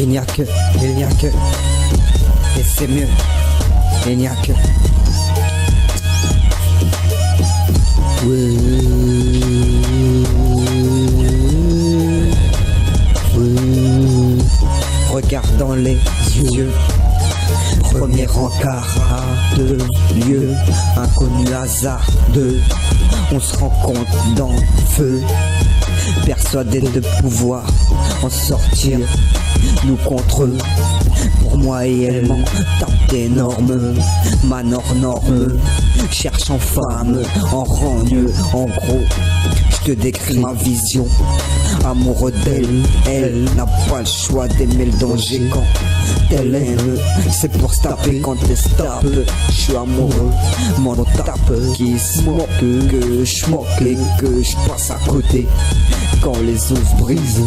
Il n'y a que, et c'est mieux, il n'y a que. Regarde dans les yeux, premier encart à deux lieux, inconnu hasard deux, on se rencontre dans le feu, persuadé de pouvoir en sortir, nous contre eux. Pour moi et elle m'en tape d'énormes, manor norme, cherche en femme, en rogne, en gros, je te décris ma vision, amoureux d'elle, elle n'a pas le choix d'aimer le danger quand elle aime, c'est pour se taper quand elle se tape, je suis amoureux, m'en tape, qui se moque, que je moque et que je passe à côté. Quand les os se brisent,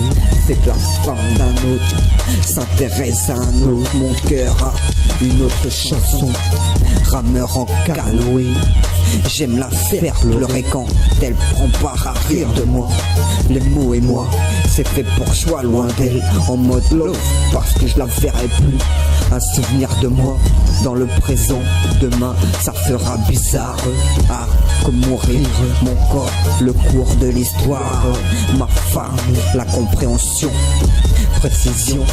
c'est que la femme d'un autre s'intéresse à un autre. Mon cœur a une autre chanson, rameur en canoë. J'aime la faire pleurer quand elle prend part à rire de moi. Les mots et moi, c'est fait pour que je sois loin d'elle, en mode love, parce que je la verrai plus. Un souvenir de moi dans le présent, demain ça fera bizarre. Ah, comme mourir, mon corps, le cours de l'histoire, ma femme, la compréhension, précision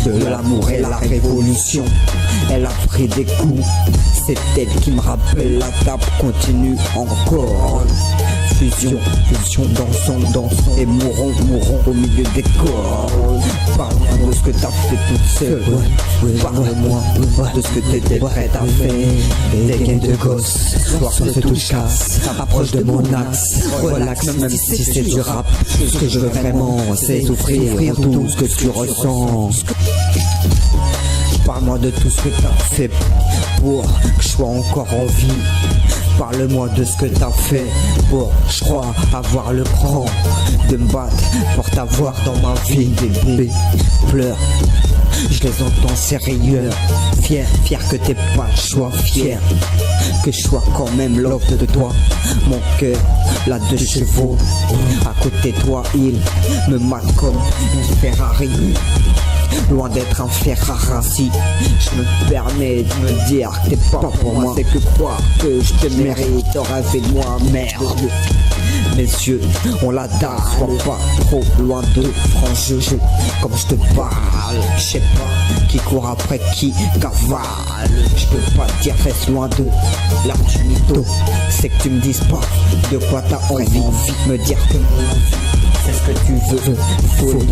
de l'amour et la révolution. Elle a pris des coups, c'est elle qui me rappelle la table continue encore. Fusion, dansons et mourons au milieu des corps. Parle-moi de ce que t'as fait toute seule, parle-moi de ce que t'étais prête à faire. Des gains de gosse, soir se touche casse, approche de mon axe, relax même si c'est du rap. Ce que je veux vraiment c'est souffrir tout ce que tu ressens. Parle-moi de tout ce que t'as fait pour que je sois encore en vie. Parle-moi de ce que t'as fait pour, je crois, avoir le cran de me battre pour t'avoir dans ma vie. Des bébés pleurent, je les entends sérieux. Fier que t'aies pas le choix, fier que je sois quand même l'homme de toi. Mon cœur, la 2 chevaux, à côté de toi il me mate comme une Ferrari. Loin d'être un Ferrari, si je me permets de me dire que t'es pas pour moi, c'est que croire que je te mérite, t'aurais fait de moi merde. Mes yeux ont la dalle, sois pas trop loin de franc jeu. Comme je te parle, je sais pas qui court après qui cavale. Je peux pas te dire reste loin de l'art du mytho. C'est que tu me dises pas de quoi t'as envie. Me dire que c'est ce que tu veux, folie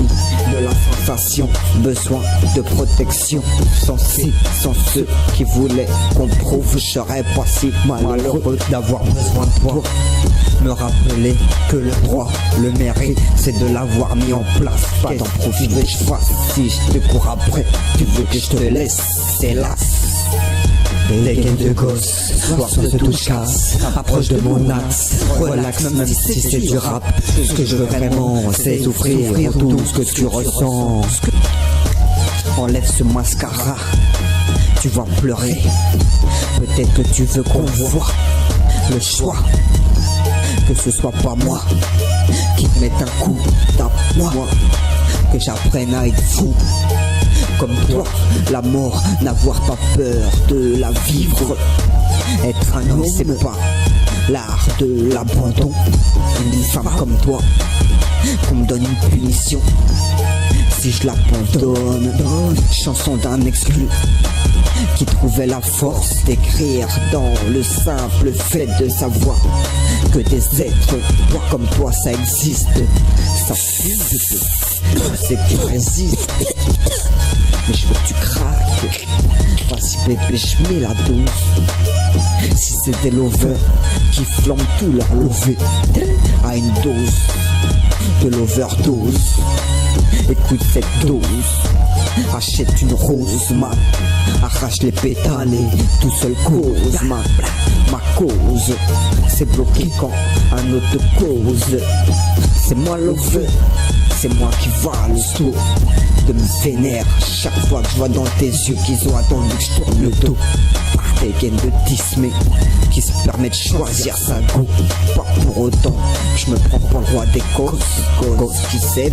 de la sensation, besoin de protection. Sans ceux qui voulaient qu'on prouve, je serais pas si malheureux d'avoir besoin de toi. Me rappeler que le droit, le mérite, c'est de l'avoir mis en place. Pas d'en profiter, que je fasse si je te cours après. Tu veux que je te laisse, hélas. Des gains de gosse, soir se touche casse, approche de mon axe, relax même si c'est du rap. Ce que je veux vraiment c'est souffrir tout ce que tu ressens. Enlève ce mascara, tu vas pleurer. Peut-être que tu veux qu'on voit le choix, que ce soit pas moi qui te mette un coup, tape-moi, que j'apprenne à être fou comme toi, la mort, n'avoir pas peur de la vivre. Être un homme, c'est pas l'art de l'abandon. Une femme comme toi, qu'on me donne une punition si je l'abandonne. Chanson d'un exclu qui trouvait la force d'écrire dans le simple fait de savoir que des êtres comme toi ça existe. Ça fume, c'est que tu résistes, mais je veux que tu craques. Vas-y bébé, je mets la dose. Si c'est des lovers qui flambent tout leur lové à une dose de l'overdose, écoute cette dose. Achète une rose, man, arrache les pétales et tout seul cause, man. Ma cause, c'est bloqué quand un autre cause. C'est moi l'over, c'est moi qui va le saut de me vénère chaque fois que je vois dans tes yeux qu'ils ont attendu que je tourne le dos. Par des gaines de 10 mais qui se permettent de choisir sa go. Pas pour autant, je me prends pour le roi des causes qui sait.